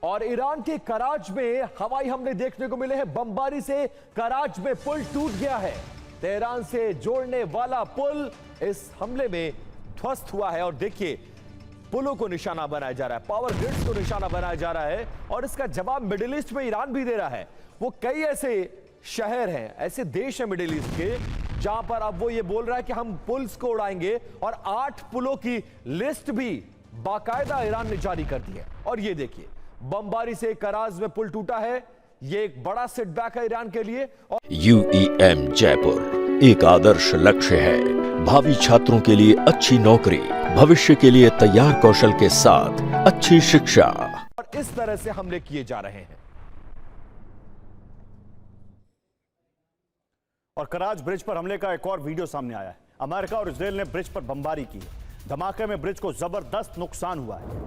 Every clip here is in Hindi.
और ईरान के कराच में हवाई हमले देखने को मिले हैं। बमबारी से कराच में पुल टूट गया है। तेहरान से जोड़ने वाला पुल इस हमले में ध्वस्त हुआ है और देखिए पुलों को निशाना बनाया जा रहा है, पावर ग्रिड्स को निशाना बनाया जा रहा है और इसका जवाब मिडिल ईस्ट में ईरान भी दे रहा है। वो कई ऐसे शहर हैं, ऐसे देश हैं मिडिल ईस्ट के, जहां पर अब वो ये बोल रहा है कि हम पुल्स को उड़ाएंगे और 8 पुलों की लिस्ट भी बाकायदा ईरान ने जारी कर दी है। और ये देखिए बमबारी से कराज में पुल टूटा है, ये एक बड़ा सेटबैक है ईरान के लिए। UEM जयपुर एक आदर्श लक्ष्य है। भावी छात्रों के लिए अच्छी नौकरी, भविष्य के लिए तैयार कौशल के साथ अच्छी शिक्षा। और इस तरह से हमले किए जा रहे हैं। और कराच ब्रिज पर हमले का एक और वीडियो सामने आया है। अमेरिका और इजराइल ने ब्रिज पर बमबारी की है। धमाके में ब्रिज को जबरदस्त नुकसान हुआ है।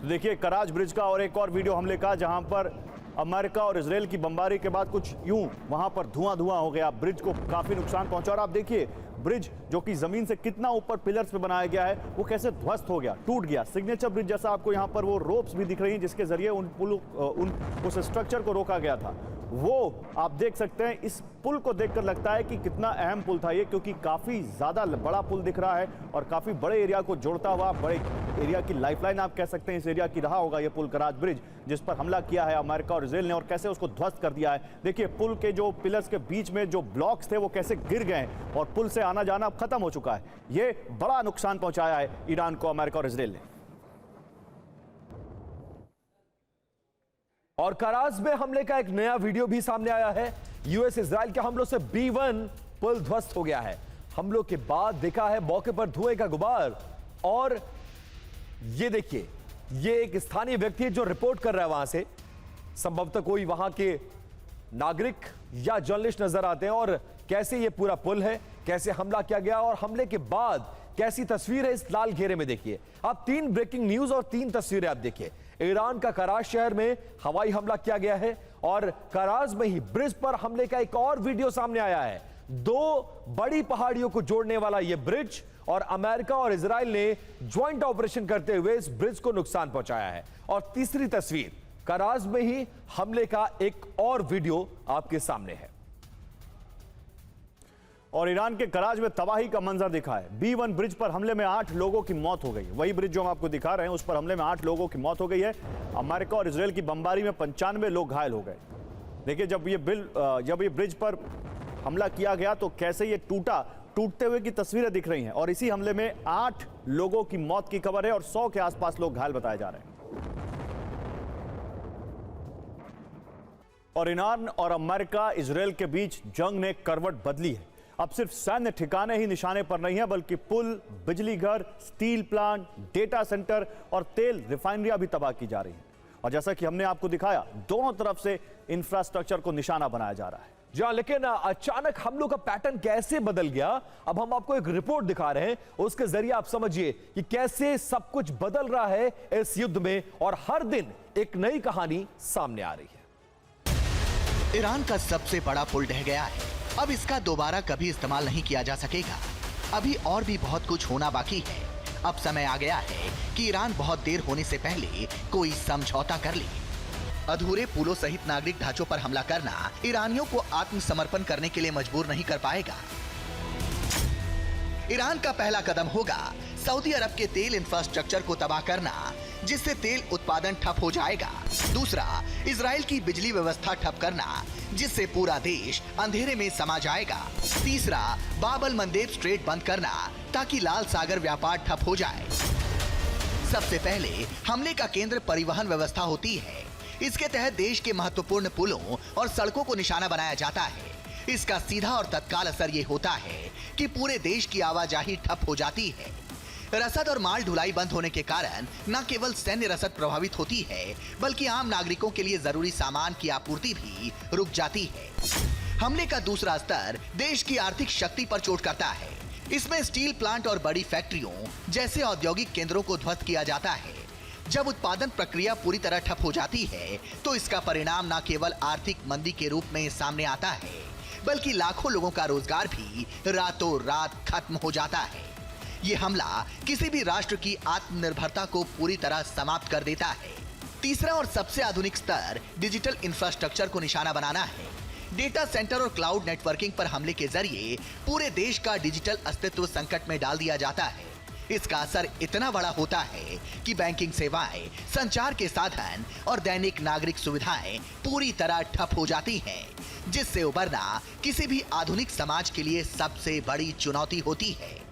तो देखिए कराच ब्रिज का और एक और वीडियो हमले का, जहां पर अमेरिका और इजराइल की बमबारी के बाद कुछ यूं वहां पर धुआं हो गया, ब्रिज को काफी नुकसान पहुंचा। और आप देखिए ब्रिज जो कि जमीन से कितना ऊपर पिलर्स पे बनाया गया है, वो कैसे ध्वस्त हो गया, टूट गया। सिग्नेचर ब्रिज जैसा आपको यहाँ पर वो रोप्स भी दिख रही हैं जिसके जरिए उस स्ट्रक्चर को रोका गया था, वो आप देख सकते हैं। इस पुल को देखकर लगता है कि कितना अहम पुल था ये, क्योंकि काफी ज्यादा बड़ा पुल दिख रहा है और काफी बड़े एरिया को जोड़ता हुआ, बड़े एरिया की लाइफलाइन आप कह सकते हैं इस एरिया की रहा होगा ये पुल कराच ब्रिज, जिस पर हमला किया है अमेरिका और इजराइल ने और कैसे उसको ध्वस्त कर दिया है। देखिए पुल के जो पिलर्स के बीच में जो ब्लॉक्स थे वो कैसे गिर गए और पुल से आना जाना अब खत्म हो चुका है। ये बड़ा नुकसान पहुंचाया है ईरान को अमेरिका और इजराइल ने। और कराज में हमले का एक नया वीडियो भी सामने आया है। यूएस इजराइल के हमलों से B1 पुल ध्वस्त हो गया है। हमलों के बाद देखा है मौके पर धुएं का गुबार। और ये देखिए ये एक स्थानीय व्यक्ति है जो रिपोर्ट कर रहा है वहां से, संभवतः कोई वहां के नागरिक या जर्नलिस्ट नजर आते हैं। और कैसे ये पूरा पुल है, कैसे हमला किया गया और हमले के बाद कैसी तस्वीर है इस लाल घेरे में देखिए आप। 3 ब्रेकिंग न्यूज और 3 तस्वीरें आप देखिए। ईरान का कराच शहर में हवाई हमला किया गया है और कराच में ही ब्रिज पर हमले का एक और वीडियो सामने आया है। 2 बड़ी पहाड़ियों को जोड़ने वाला यह ब्रिज और अमेरिका और इजराइल ने ज्वाइंट ऑपरेशन करते हुए इस ब्रिज को नुकसान पहुंचाया है। और तीसरी तस्वीर कराच में ही हमले का एक और वीडियो आपके सामने है। और ईरान के कराच में तबाही का मंजर दिखा है। B1 ब्रिज पर हमले में 8 लोगों की मौत हो गई। वही ब्रिज जो हम आपको दिखा रहे हैं उस पर हमले में 8 लोगों की मौत हो गई है। अमेरिका और इजराइल की बमबारी में 95 लोग घायल हो गए। देखिए जब ये ब्रिज पर हमला किया गया तो कैसे ये टूटते हुए की तस्वीरें दिख रही हैं। और इसी हमले में 8 लोगों की मौत की खबर है और 100 के आसपास लोग घायल बताए जा रहे हैं। और ईरान और अमेरिका इजराइल के बीच जंग ने करवट बदली है। अब सिर्फ सैन्य ठिकाने ही निशाने पर नहीं है, बल्कि पुल, बिजली घर, स्टील प्लांट, डेटा सेंटर और तेल रिफाइनरियां भी तबाह की जा रही हैं। और जैसा कि हमने आपको दिखाया, दोनों तरफ से इंफ्रास्ट्रक्चर को निशाना बनाया जा रहा है। जी हाँ, लेकिन अचानक हमलों का पैटर्न कैसे बदल गया, अब हम आपको एक रिपोर्ट दिखा रहे हैं। उसके जरिए आप समझिए कि कैसे सब कुछ बदल रहा है इस युद्ध में और हर दिन एक नई कहानी सामने आ रही है। ईरान का सबसे बड़ा पुल ढह गया है। अब इसका दोबारा कभी इस्तेमाल नहीं किया जा सकेगा। अभी और भी बहुत कुछ होना बाकी है। अब समय आ गया है कि ईरान बहुत देर होने से पहले कोई समझौता कर ले। अधूरे पुलों सहित नागरिक ढांचों पर हमला करना ईरानियों को आत्मसमर्पण करने के लिए मजबूर नहीं कर पाएगा। ईरान का पहला कदम होगा सऊदी अरब के तेल इंफ्रास्ट्रक्चर को तबाह करना, जिससे तेल उत्पादन ठप हो जाएगा। दूसरा, इजराइल की बिजली व्यवस्था ठप करना, जिससे पूरा देश अंधेरे में समा जाएगा। तीसरा, बाब अल मंदेब स्ट्रेट बंद करना ताकि लाल सागर व्यापार ठप हो जाए। सबसे पहले हमले का केंद्र परिवहन व्यवस्था होती है। इसके तहत देश के महत्वपूर्ण पुलों और सड़कों को निशाना बनाया जाता है। इसका सीधा और तत्काल असर ये होता है कि पूरे देश की आवाजाही ठप हो जाती है। रसद और माल ढुलाई बंद होने के कारण न केवल सैन्य रसद प्रभावित होती है, बल्कि आम नागरिकों के लिए जरूरी सामान की आपूर्ति भी रुक जाती है। हमले का दूसरा स्तर देश की आर्थिक शक्ति पर चोट करता है। इसमें स्टील प्लांट और बड़ी फैक्ट्रियों जैसे औद्योगिक केंद्रों को ध्वस्त किया जाता है। जब उत्पादन प्रक्रिया पूरी तरह ठप हो जाती है तो इसका परिणाम न केवल आर्थिक मंदी के रूप में सामने आता है, बल्कि लाखों लोगों का रोजगार भी रातों रात खत्म हो जाता है। ये हमला किसी भी राष्ट्र की आत्मनिर्भरता को पूरी तरह समाप्त कर देता है। तीसरा और सबसे आधुनिक स्तर डिजिटल इंफ्रास्ट्रक्चर को निशाना बनाना है। डेटा सेंटर और क्लाउड नेटवर्किंग पर हमले के जरिए पूरे देश का डिजिटल अस्तित्व संकट में डाल दिया जाता है। इसका असर इतना बड़ा होता है कि बैंकिंग सेवाएं, संचार के साधन और दैनिक नागरिक सुविधाएं पूरी तरह ठप हो जाती हैं, जिससे उबरना किसी भी आधुनिक समाज के लिए सबसे बड़ी चुनौती होती है।